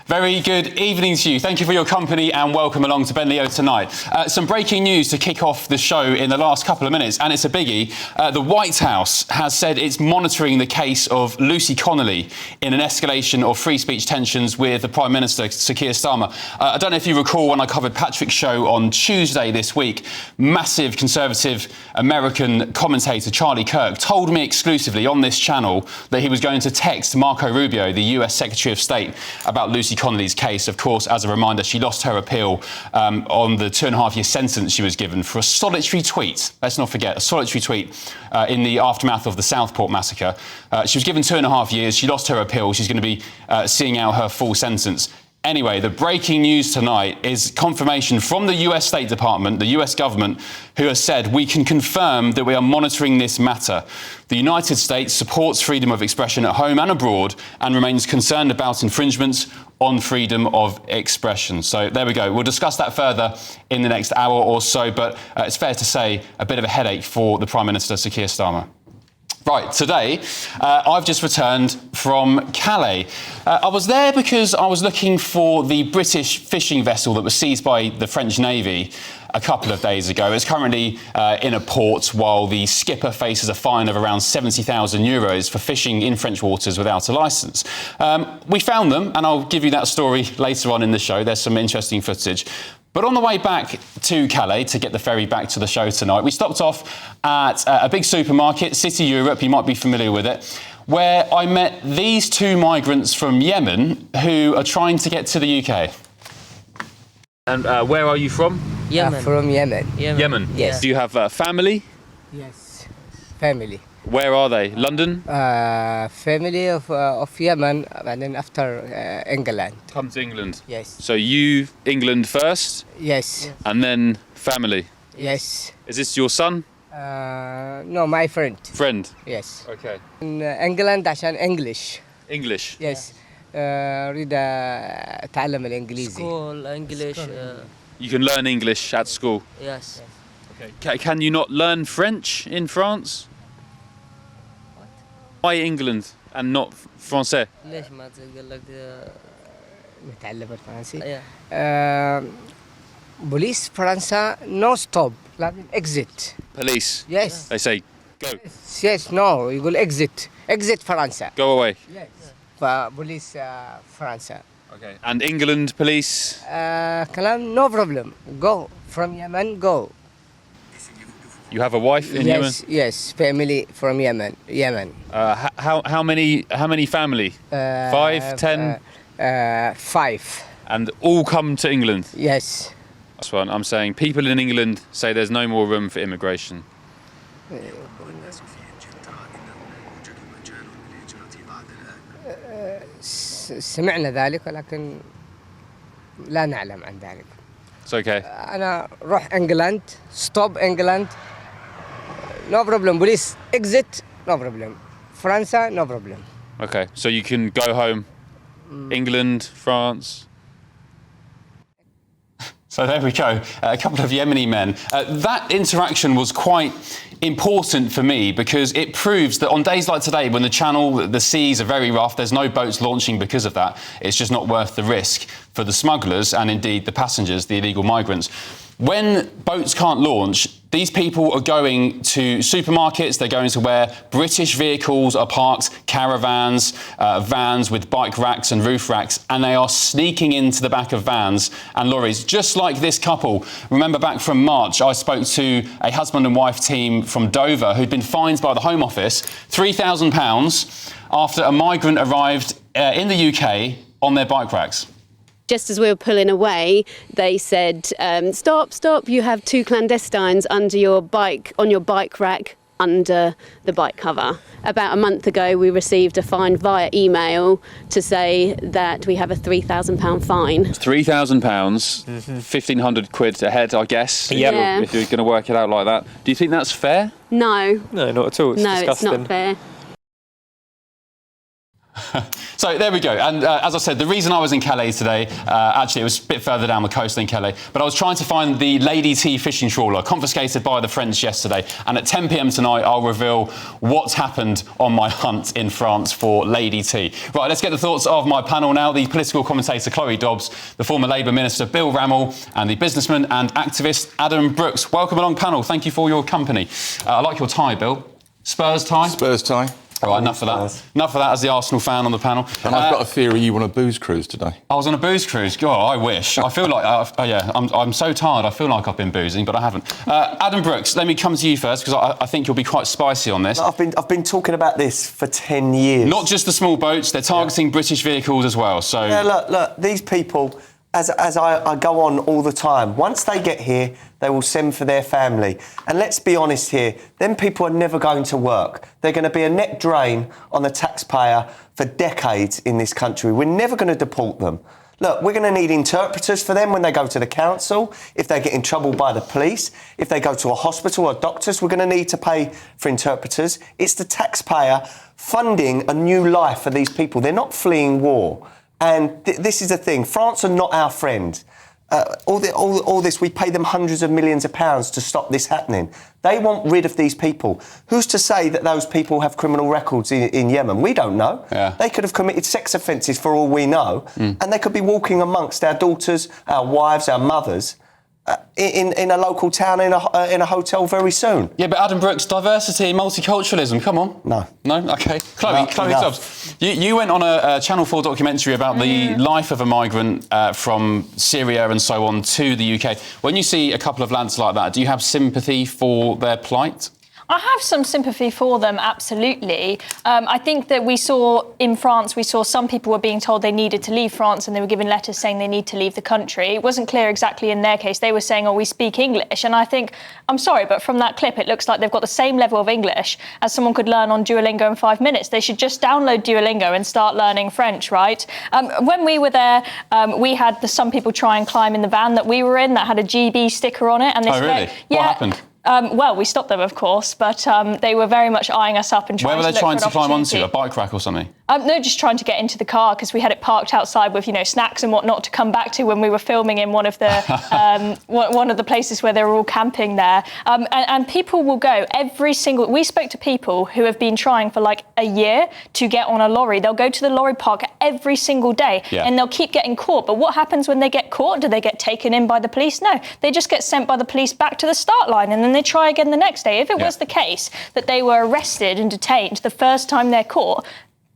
Very good evening to you. Thank you for your company and welcome along to Ben Leo tonight. Some breaking news to kick off the show in the last couple of minutes, and it's a biggie. The White House has said it's monitoring the case of Lucy Connolly in an escalation of free speech tensions with the Prime Minister, Sir Keir Starmer. I don't know if you recall when I covered Patrick's show on Tuesday this week, massive conservative American commentator Charlie Kirk told me exclusively on this channel that he was going to text Marco Rubio, the US Secretary of State, about Lucy Connolly's case. Of course, as a reminder, she lost her appeal on the 2.5-year sentence she was given for a solitary tweet. Let's not forget, a solitary tweet in the aftermath of the Southport massacre. She was given 2.5 years. She lost her appeal. She's going to be seeing out her full sentence. Anyway, the breaking news tonight is confirmation from the US State Department, the US government, who has said we can confirm that we are monitoring this matter. The United States supports freedom of expression at home and abroad and remains concerned about infringements on freedom of expression. So there we go. We'll discuss that further in the next hour or so, but it's fair to say a bit of a headache for the Prime Minister, Sir Keir Starmer. Right, today, I've just returned from Calais. I was there because I was looking for the British fishing vessel that was seized by the French Navy a couple of days ago. It's currently in a port while the skipper faces a fine of around €70,000 for fishing in French waters without a licence. We found them, and I'll give you that story later on in the show. There's some interesting footage. But on the way back to Calais, to get the ferry back to the show tonight, we stopped off at a big supermarket, City Europe, you might be familiar with it, where I met these two migrants from Yemen who are trying to get to the UK. And where are you from? Yemen. From Yemen. Yemen? Yes. Do you have family? Yes. Family. Where are they? London? Family of Yemen, and then after England. Come to England. Yes. So you, England first? Yes. And then family? Yes. Is this your son? No, my friend. Friend? Yes. Okay. In England عشان English. English? Yes. أريد أتعلم الإنجليزي. School, English. You can learn English at school? Yes. Okay. Can you not learn French in France? Why England and not Français? ليش ما تقول لك نتعلم الفرنسي. yeah. بوليس فرنسا no stop. لازم exit. Police? Yes. They say, go. Yes. No. يقول exit فرنسا. Go away. Yes. فبوليس فرنسا. Okay. And England police? كلام no problem. Go from Yemen. Go. You have a wife in Yemen? Yes, family from Yemen. How many family? 5, 10? 5. And all come to England? Yes. That's what I'm saying. People in England say there's no more room for immigration. سمعنا ذلك ولكن لا نعلم عن ذلك. It's okay. أنا روح England, stop England. No problem. Police exit. No problem. France. No problem. Okay, so you can go home. England, France. So there we go, a couple of Yemeni men. That interaction was quite important for me because it proves that on days like today, when the channel, the seas are very rough, there's no boats launching because of that, it's just not worth the risk for the smugglers and indeed the passengers, the illegal migrants. When boats can't launch, these people are going to supermarkets, they're going to where British vehicles are parked, caravans, vans with bike racks and roof racks, and they are sneaking into the back of vans and lorries, just like this couple. Remember back from March, I spoke to a husband and wife team from Dover who'd been fined by the Home Office £3,000 after a migrant arrived in the UK on their bike racks. Just as we were pulling away, they said, stop, you have 2 clandestines under your bike, on your bike rack, under the bike cover. About a month ago, we received a fine via email to say that we have a £3,000 fine. £3,000, 1,500 quid a head, I guess, Yeah. if you're going to work it out like that. Do you think that's fair? No. No, not at all. It's disgusting. It's not fair. So there we go. And as I said, the reason I was in Calais today, actually it was a bit further down the coast than Calais, but I was trying to find the Lady T fishing trawler confiscated by the French yesterday. And at 10 p.m. tonight, I'll reveal what's happened on my hunt in France for Lady T. Right, let's get the thoughts of my panel now. The political commentator Chloe Dobbs, the former Labour Minister Bill Rammell, and the businessman and activist Adam Brooks. Welcome along, panel. Thank you for your company. I like your tie, Bill. Spurs tie? Spurs tie. All right, enough of that. Enough of that as the Arsenal fan on the panel. And I've got a theory you were on a booze cruise today. I was on a booze cruise. God, I wish. I feel like, I'm so tired. I feel like I've been boozing, but I haven't. Adam Brooks, let me come to you first because I think you'll be quite spicy on this. I've been talking about this for 10 years. Not just the small boats; they're targeting British vehicles as well. So yeah, look, these people. As I go on all the time, once they get here, they will send for their family. And let's be honest here, them people are never going to work. They're going to be a net drain on the taxpayer for decades in this country. We're never going to deport them. Look, we're going to need interpreters for them when they go to the council, if they get in trouble by the police, if they go to a hospital or doctors, we're going to need to pay for interpreters. It's the taxpayer funding a new life for these people. They're not fleeing war. And this is the thing. France are not our friend. All this, we pay them hundreds of millions of pounds to stop this happening. They want rid of these people. Who's to say that those people have criminal records in Yemen? We don't know. Yeah. They could have committed sex offences for all we know. And they could be walking amongst our daughters, our wives, our mothers, in a local town, in a hotel very soon. yeah, but Adam Brooks, diversity, multiculturalism. Come on. No. Okay. Chloe Dobbs, you went on a Channel 4 documentary about the life of a migrant from Syria and so on to the UK. When you see a couple of lads like that, do you have sympathy for their plight? I have some sympathy for them, absolutely. I think that we saw some people were being told they needed to leave France and they were given letters saying they need to leave the country. It wasn't clear exactly in their case. They were saying, we speak English. And I think, I'm sorry, but from that clip, it looks like they've got the same level of English as someone could learn on Duolingo in 5 minutes. They should just download Duolingo and start learning French, right? When we were there, we had some people try and climb in the van that we were in that had a GB sticker on it. And Oh, really? Yeah. What happened? Well, we stopped them, of course, but they were very much eyeing us up and trying to Where were they trying to climb onto? opportunity. A bike rack or something? No, just trying to get into the car because we had it parked outside with, snacks and whatnot to come back to when we were filming in one of the one of the places where they were all camping there. And people will go we spoke to people who have been trying for like a year to get on a lorry. They'll go to the lorry park every single day and they'll keep getting caught. But what happens when they get caught? Do they get taken in by the police? No, they just get sent by the police back to the start line and then they try again the next day. If it was the case that they were arrested and detained the first time they're caught,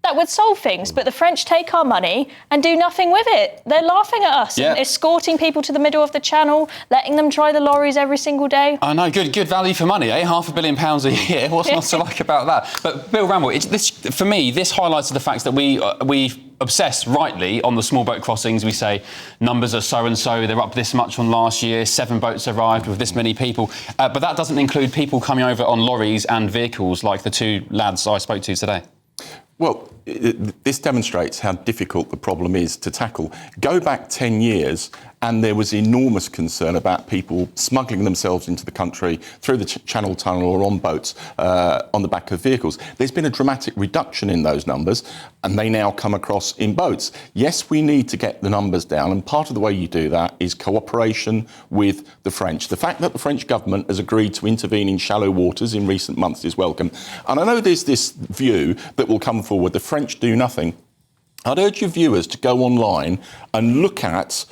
that would solve things, but the French take our money and do nothing with it. They're laughing at us and escorting people to the middle of the channel, letting them try the lorries every single day. I know, good value for money, eh? £500 million a year. What's not to like about that? But Bill Rammell, for me, this highlights the fact that we obsess rightly on the small boat crossings. We say numbers are so and so, they're up this much on last year, 7 boats arrived with this many people. But that doesn't include people coming over on lorries and vehicles like the 2 lads I spoke to today. Well, this demonstrates how difficult the problem is to tackle. Go back 10 years and there was enormous concern about people smuggling themselves into the country through the Channel Tunnel or on boats on the back of vehicles. There's been a dramatic reduction in those numbers and they now come across in boats. Yes, we need to get the numbers down, and part of the way you do that is cooperation with the French. The fact that the French government has agreed to intervene in shallow waters in recent months is welcome. And I know there's this view that will come forward, the French do nothing. I'd urge your viewers to go online and look at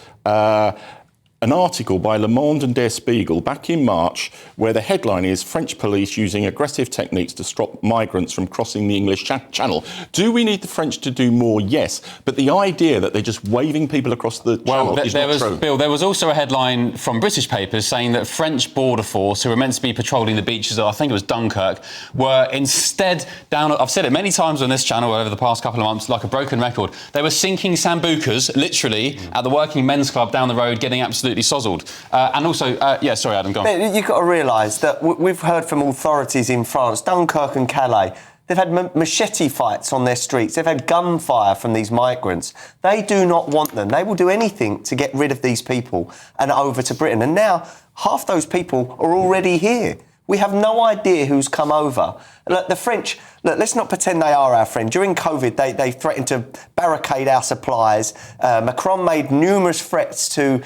an article by Le Monde and Der Spiegel back in March where the headline is French police using aggressive techniques to stop migrants from crossing the English Channel. Do we need the French to do more? Yes. But the idea that they're just waving people across the channel is not true. Bill, there was also a headline from British papers saying that French border force, who were meant to be patrolling the beaches of, I think it was Dunkirk, were instead down, I've said it many times on this channel over the past couple of months, like a broken record, they were sinking sambucas, literally, at the Working Men's Club down the road, getting absolutely sozzled. And also, sorry, Adam, go on. You've got to realise that we've heard from authorities in France, Dunkirk and Calais, they've had machete fights on their streets. They've had gunfire from these migrants. They do not want them. They will do anything to get rid of these people and over to Britain. And now half those people are already here. We have no idea who's come over. Look, the French, look, let's not pretend they are our friend. During COVID, they threatened to barricade our supplies. Macron made numerous threats to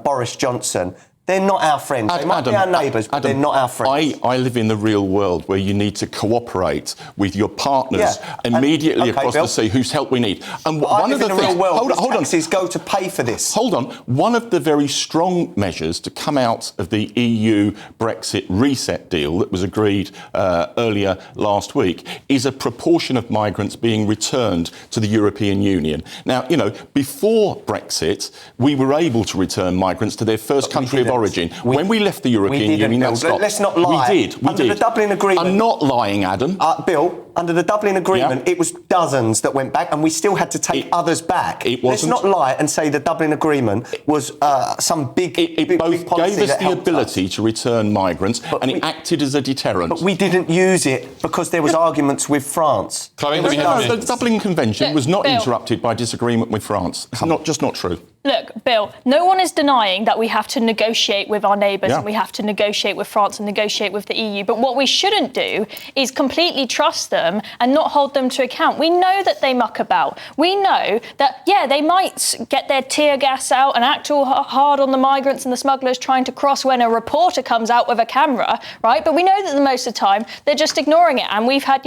Boris Johnson. They're not our friends. They might be our neighbours, but they're not our friends. I live in the real world where you need to cooperate with your partners immediately across the sea whose help we need. And one of the things, real world, hold on, taxes go to pay for this. Hold on. One of the very strong measures to come out of the EU Brexit reset deal that was agreed earlier last week is a proportion of migrants being returned to the European Union. Now, you know, before Brexit, we were able to return migrants to their first country of origin. When we left the European Union, that stopped. Let's not lie. We did. Under the Dublin Agreement. I'm not lying, Adam. Bill, under the Dublin Agreement, it was dozens that went back, and we still had to take others back. Let's not lie and say the Dublin Agreement was some big It both policy gave us that the helped ability us. to return migrants, and it acted as a deterrent. But we didn't use it because there was arguments with France. Chloe, let me hear from you. The Dublin Convention was not Bill. interrupted by disagreement with France. It's just not true. Look, Bill, no one is denying that we have to negotiate with our neighbours and we have to negotiate with France and negotiate with the EU. But what we shouldn't do is completely trust them and not hold them to account. We know that they muck about. We know that, they might get their tear gas out and act all hard on the migrants and the smugglers trying to cross when a reporter comes out with a camera, right? But we know that the most of the time they're just ignoring it. And we've had,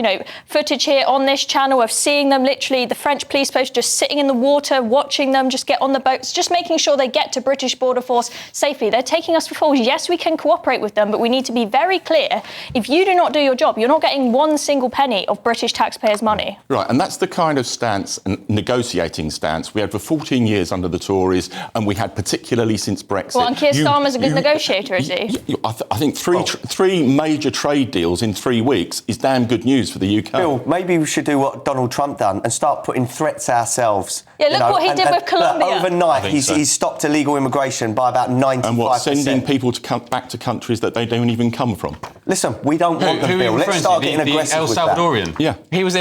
footage here on this channel of seeing them literally, the French police post just sitting in the water, watching them just get on the boats, just making sure they get to British Border Force safely. They're taking us for fools. Yes, we can cooperate with them, but we need to be very clear. If you do not do your job, you're not getting one single penny of British taxpayers' money. Right, and that's the kind of stance and negotiating stance we had for 14 years under the Tories, and we had particularly since Brexit. Well, and Keir Starmer's a good negotiator, is he? I think three major trade deals in 3 weeks is damn good news for the UK. Bill, maybe we should do what Donald Trump done and start putting threats ourselves. Yeah, look what he did with Colombia. Overnight, he's stopped illegal immigration by about 95%. And what, sending people to come back to countries that they don't even come from? Listen, we don't want them, Bill. Let's start getting aggressive El with Salvadorian. that. Yeah. He was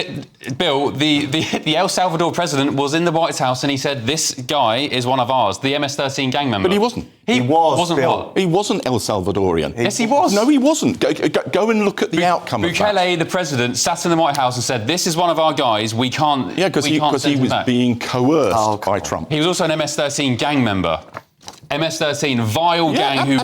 Bill, the El Salvador president was in the White House and he said, this guy is one of ours, the MS-13 gang member. But he wasn't. He was, wasn't Bill. what? He wasn't El Salvadorian. Yes, he was. No, he wasn't. Go and look at the outcome of that. Calais, the president, sat in the White House and said, this is one of our guys, we can't Yeah, because he was being coerced by Trump. He was also an MS-13 gang member. MS-13, vile gang who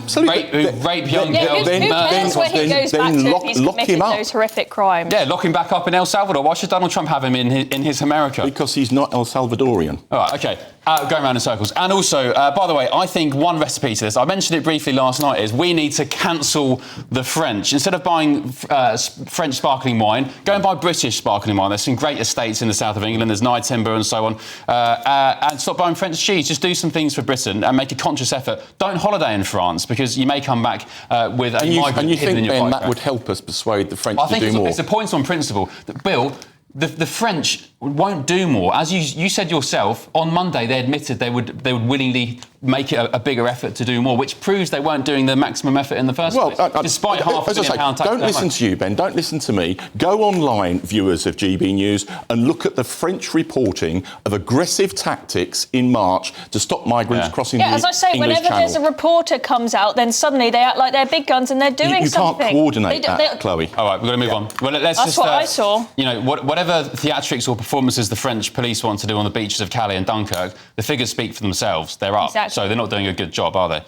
rape young girls. Who cares when he goes back to if he's committed those horrific crimes? Yeah, lock him back up in El Salvador. Why should Donald Trump have him in his America? Because he's not El Salvadorian. All right, OK. Going around in circles. And also, by the way, I think one recipe to this, I mentioned it briefly last night, is we need to cancel the French. Instead of buying French sparkling wine, go and buy British sparkling wine. There's some great estates in the south of England. There's Nye Timber and so on. And stop buying French cheese. Just do some things for Britain and make a conscious effort. Don't holiday in France because you may come back with a migrant hidden in your then bike that would help us persuade the French to do more? It's a point on principle that, Bill, the French won't do more. As you said yourself, on Monday they admitted they would willingly make it a bigger effort to do more, which proves they weren't doing the maximum effort in the first place. Despite £500 million tax. Don't listen to you, Ben. Don't listen to me. Go online, viewers of GB News, and look at the French reporting of aggressive tactics in March to stop migrants crossing the English Channel. As I say, whenever there's a reporter comes out, then suddenly they act like they're big guns and they're doing something. You can't coordinate that, Chloe. All right, we're going to move on. Well, That's what I saw. Whatever theatrics or performances the French police want to do on the beaches of Calais and Dunkirk, the figures speak for themselves. They're up. Exactly. So they're not doing a good job, are they?